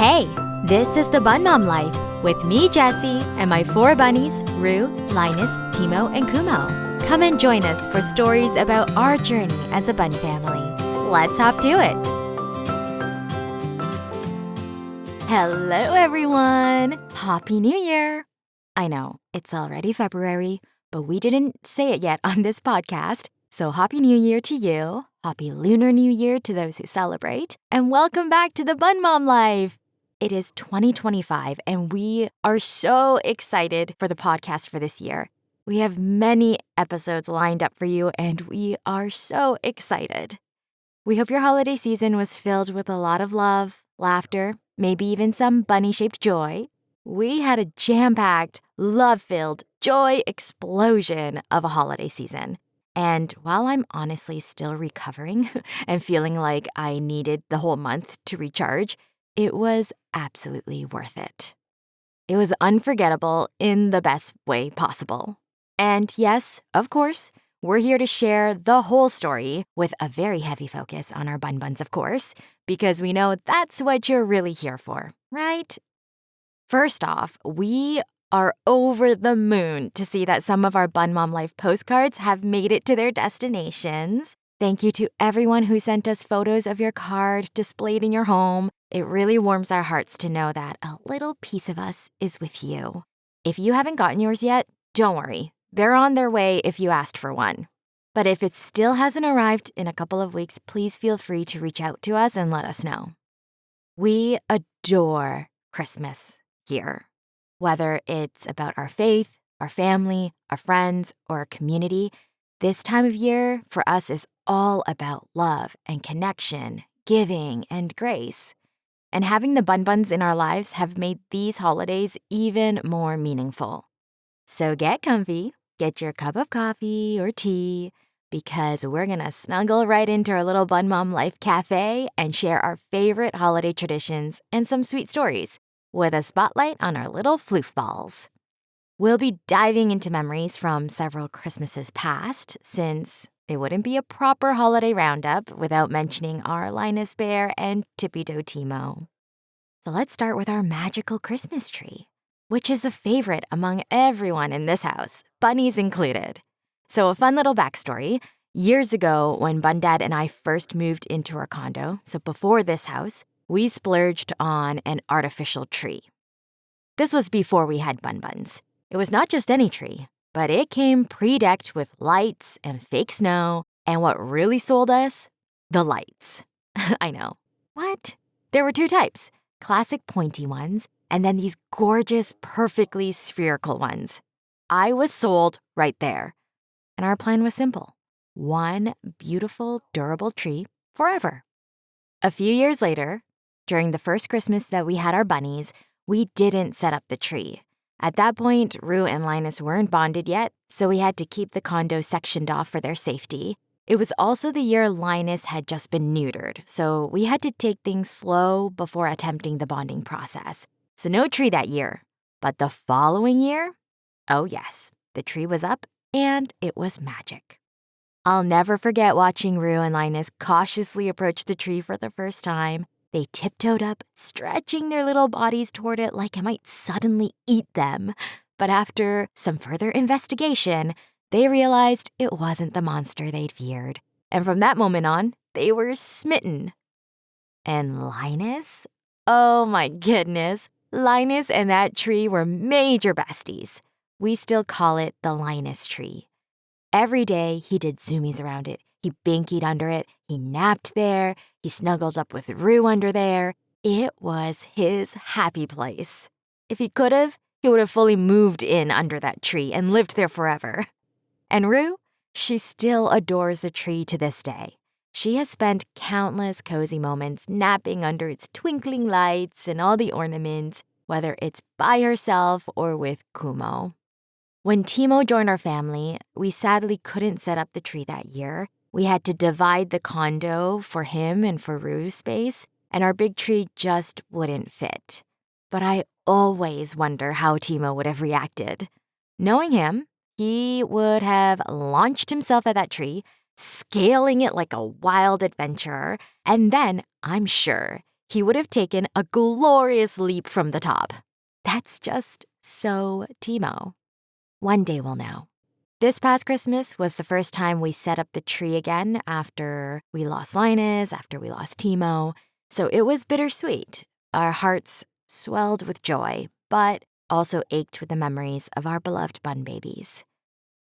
Hey, this is the Bunmom Life with me, Jessie, and my 4 bunnies, Rue, Linus, Timo, and Kumo. Come and join us for stories about our journey as a bunny family. Let's hop to it. Hello, everyone. Happy New Year. I know, it's already February, but we didn't say it yet on this podcast. So Happy New Year to you. Happy Lunar New Year to those who celebrate. And welcome back to the Bunmom Life. It is 2025, and we are so excited for the podcast for this year. We have many episodes lined up for you, and we are so excited. We hope your holiday season was filled with a lot of love, laughter, maybe even some bunny-shaped joy. We had a jam-packed, love-filled joy explosion of a holiday season. And while I'm honestly still recovering and feeling like I needed the whole month to recharge, it was absolutely worth it. It was unforgettable in the best way possible. And yes, of course, we're here to share the whole story with a very heavy focus on our bunbuns, of course, because we know that's what you're really here for, right? First off, we are over the moon to see that some of our Bunmom Life postcards have made it to their destinations. Thank you to everyone who sent us photos of your card displayed in your home. It really warms our hearts to know that a little piece of us is with you. If you haven't gotten yours yet, don't worry. They're on their way if you asked for one. But if it still hasn't arrived in a couple of weeks, please feel free to reach out to us and let us know. We adore Christmas here. Whether it's about our faith, our family, our friends, or our community, this time of year for us is all about love and connection, giving, and grace. And having the bunbuns in our lives have made these holidays even more meaningful. So get comfy, get your cup of coffee or tea, because we're gonna snuggle right into our little Bunmom Life cafe and share our favorite holiday traditions and some sweet stories, with a spotlight on our little floof balls. We'll be diving into memories from several Christmases past, since it wouldn't be a proper holiday roundup without mentioning our Linus Bear and Tippy-Toe Timo. So let's start with our magical Christmas tree, which is a favorite among everyone in this house, bunnies included. So a fun little backstory. Years ago, when Bundad and I first moved into our condo, so before this house, we splurged on an artificial tree. This was before we had bunbuns. It was not just any tree, but it came pre-decked with lights and fake snow, and what really sold us? The lights. I know. What? There were 2 types, classic pointy ones, and then these gorgeous, perfectly spherical ones. I was sold right there. And our plan was simple. One beautiful, durable tree forever. A few years later, during the first Christmas that we had our bunnies, we didn't set up the tree. At that point, Rue and Linus weren't bonded yet, so we had to keep the condo sectioned off for their safety. It was also the year Linus had just been neutered, so we had to take things slow before attempting the bonding process. So no tree that year. But the following year, oh yes, the tree was up and it was magic. I'll never forget watching Rue and Linus cautiously approach the tree for the first time. They tiptoed up, stretching their little bodies toward it like it might suddenly eat them. But after some further investigation, they realized it wasn't the monster they'd feared. And from that moment on, they were smitten. And Linus? Oh my goodness. Linus and that tree were major besties. We still call it the Linus Tree. Every day, he did zoomies around it. He binkied under it, he napped there, he snuggled up with Rue under there. It was his happy place. If he could have, he would have fully moved in under that tree and lived there forever. And Rue, she still adores the tree to this day. She has spent countless cozy moments napping under its twinkling lights and all the ornaments, whether it's by herself or with Kumo. When Timo joined our family, we sadly couldn't set up the tree that year. We had to divide the condo for him and for Rue's space, and our big tree just wouldn't fit. But I always wonder how Timo would have reacted. Knowing him, he would have launched himself at that tree, scaling it like a wild adventurer, and then, I'm sure, he would have taken a glorious leap from the top. That's just so Timo. One day we'll know. This past Christmas was the first time we set up the tree again after we lost Linus, after we lost Timo. So it was bittersweet. Our hearts swelled with joy, but also ached with the memories of our beloved bun babies.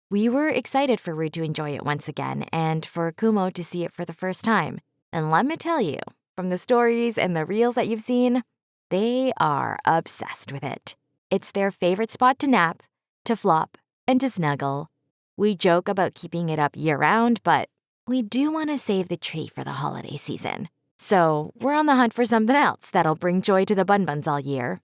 We were excited for Rue to enjoy it once again and for Kumo to see it for the first time. And let me tell you, from the stories and the reels that you've seen, they are obsessed with it. It's their favorite spot to nap, to flop, and to snuggle. We joke about keeping it up year-round, but we do want to save the tree for the holiday season. So we're on the hunt for something else that'll bring joy to the bunbuns all year.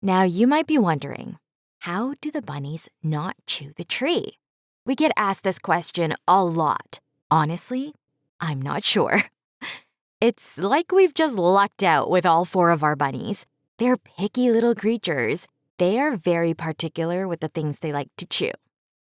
Now you might be wondering, how do the bunnies not chew the tree? We get asked this question a lot. Honestly, I'm not sure. It's like we've just lucked out with all 4 of our bunnies. They're picky little creatures. They are very particular with the things they like to chew.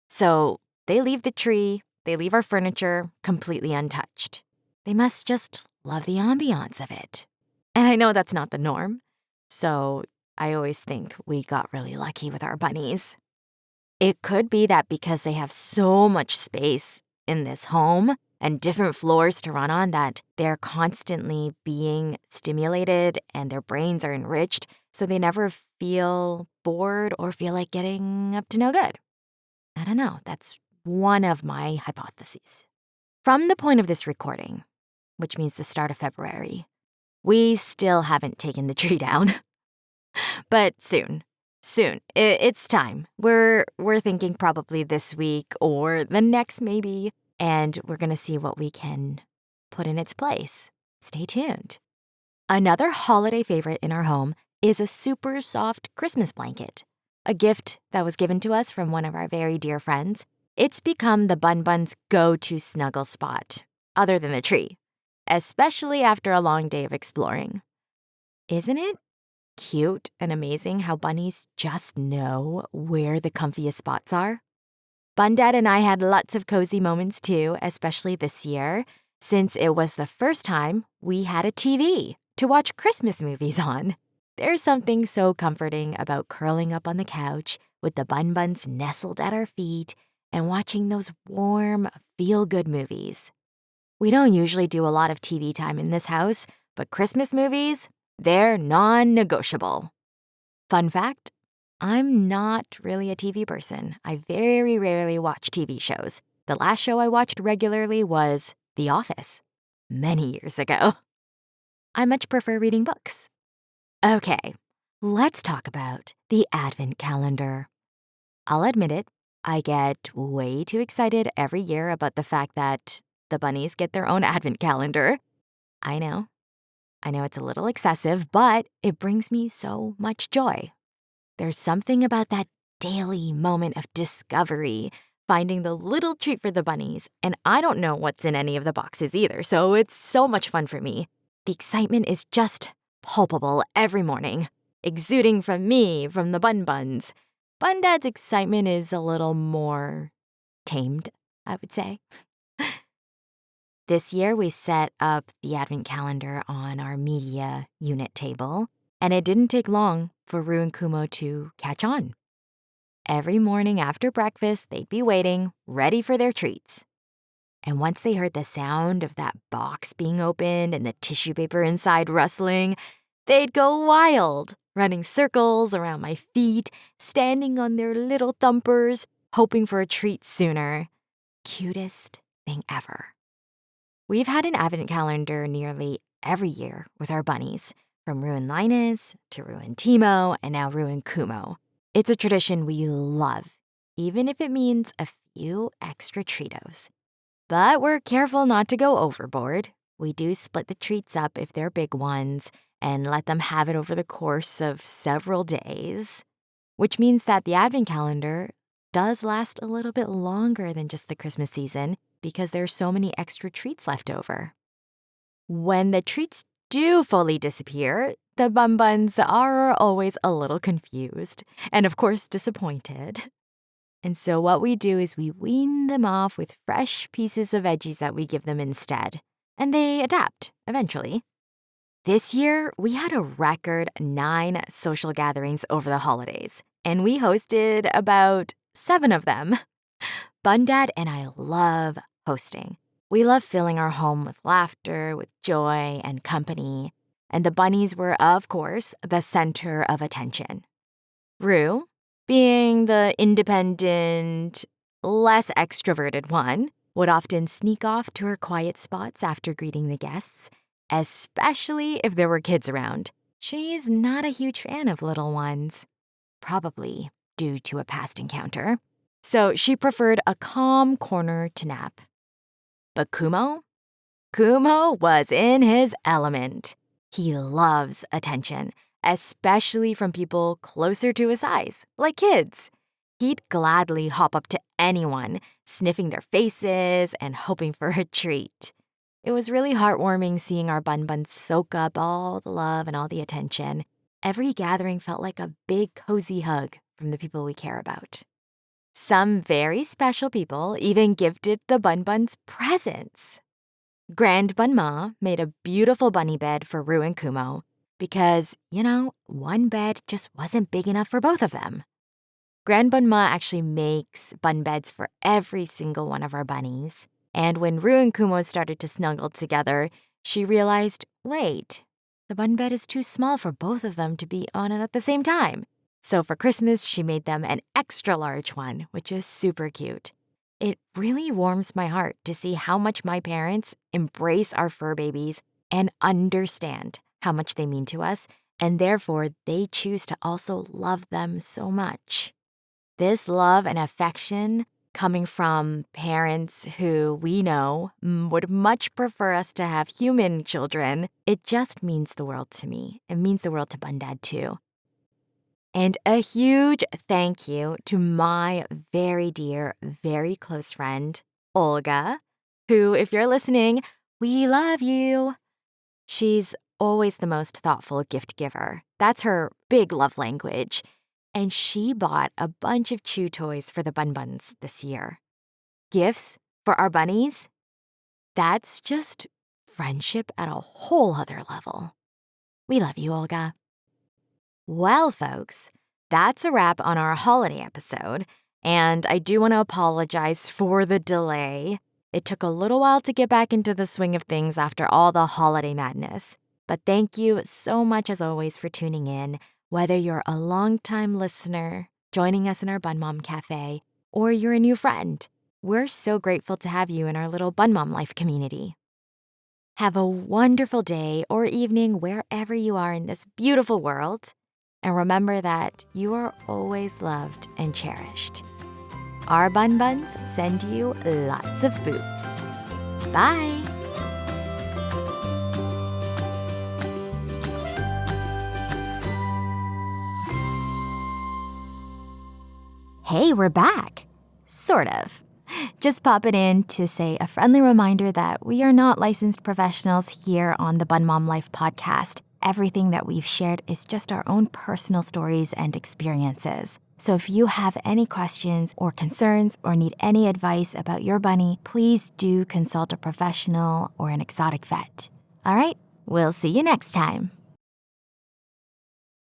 So they leave the tree, they leave our furniture completely untouched. They must just love the ambiance of it. And I know that's not the norm, so I always think we got really lucky with our bunnies. It could be that because they have so much space in this home and different floors to run on that they're constantly being stimulated and their brains are enriched, so they never feel bored or feel like getting up to no good. I don't know, that's one of my hypotheses. From the point of this recording, which means the start of February, we still haven't taken the tree down. But soon. It's time. We're thinking probably this week or the next maybe, and we're going to see what we can put in its place. Stay tuned. Another holiday favorite in our home is a super soft Christmas blanket, a gift that was given to us from one of our very dear friends. It's become the bunbuns' go-to snuggle spot, other than the tree, especially after a long day of exploring. Isn't it cute and amazing how bunnies just know where the comfiest spots are? Bundad and I had lots of cozy moments too, especially this year, since it was the first time we had a TV to watch Christmas movies on. There's something so comforting about curling up on the couch with the bunbuns nestled at our feet and watching those warm, feel-good movies. We don't usually do a lot of TV time in this house, but Christmas movies, they're non-negotiable. Fun fact, I'm not really a TV person. I very rarely watch TV shows. The last show I watched regularly was The Office, many years ago. I much prefer reading books. Okay, let's talk about the Advent calendar. I'll admit it, I get way too excited every year about the fact that the bunnies get their own Advent calendar. I know it's a little excessive, but it brings me so much joy. There's something about that daily moment of discovery, finding the little treat for the bunnies, and I don't know what's in any of the boxes either, so it's so much fun for me. The excitement is just palpable every morning, exuding from me, from the bunbuns. Bundad's excitement is a little more tamed, I would say. This year, we set up the Advent calendar on our media unit table, and it didn't take long for Rue and Kumo to catch on. Every morning after breakfast, they'd be waiting, ready for their treats. And once they heard the sound of that box being opened and the tissue paper inside rustling, they'd go wild, running circles around my feet, standing on their little thumpers, hoping for a treat sooner. Cutest thing ever. We've had an Advent calendar nearly every year with our bunnies, from Rue and Linus to Rue and Timo, and now Rue and Kumo. It's a tradition we love, even if it means a few extra Treatos. But we're careful not to go overboard. We do split the treats up if they're big ones and let them have it over the course of several days, which means that the Advent calendar does last a little bit longer than just the Christmas season because there's so many extra treats left over. When the treats do fully disappear, the bunbuns are always a little confused and, of course, disappointed. And so what we do is we wean them off with fresh pieces of veggies that we give them instead, and they adapt eventually. This year, we had a record 9 social gatherings over the holidays, and we hosted about 7 of them. Bundad and I love hosting. We love filling our home with laughter, with joy, and company. And the bunnies were, of course, the center of attention. Rue, being the independent, less extroverted one, would often sneak off to her quiet spots after greeting the guests, especially if there were kids around. She's not a huge fan of little ones, probably due to a past encounter. So she preferred a calm corner to nap. But Kumo? Kumo was in his element. He loves attention, especially from people closer to his size, like kids. He'd gladly hop up to anyone, sniffing their faces and hoping for a treat. It was really heartwarming seeing our bunbuns soak up all the love and all the attention. Every gathering felt like a big, cozy hug from the people we care about. Some very special people even gifted the bunbuns presents. Grand Bunma made a beautiful bunny bed for Rue and Kumo because, one bed just wasn't big enough for both of them. Grand Bunma actually makes bun beds for every single one of our bunnies. And when Rue and Kumo started to snuggle together, she realized, wait, the bun bed is too small for both of them to be on it at the same time. So for Christmas, she made them an extra large one, which is super cute. It really warms my heart to see how much my parents embrace our fur babies and understand how much they mean to us, and therefore they choose to also love them so much. This love and affection coming from parents who we know would much prefer us to have human children, it just means the world to me. It means the world to Bundad too. And a huge thank you to my very dear, very close friend, Olga, who, if you're listening, we love you. She's always the most thoughtful gift giver. That's her big love language. And she bought a bunch of chew toys for the bunbuns this year. Gifts for our bunnies? That's just friendship at a whole other level. We love you, Olga. Well, folks, that's a wrap on our holiday episode, and I do want to apologize for the delay. It took a little while to get back into the swing of things after all the holiday madness. But thank you so much, as always, for tuning in, whether you're a longtime listener, joining us in our Bunmom Cafe, or you're a new friend. We're so grateful to have you in our little Bunmom Life community. Have a wonderful day or evening wherever you are in this beautiful world. And remember that you are always loved and cherished. Our bunbuns send you lots of boops. Bye. Hey, we're back. Sort of. Just popping in to say a friendly reminder that we are not licensed professionals here on the Bunmom Life podcast. Everything that we've shared is just our own personal stories and experiences. So if you have any questions or concerns or need any advice about your bunny, please do consult a professional or an exotic vet. All right, we'll see you next time.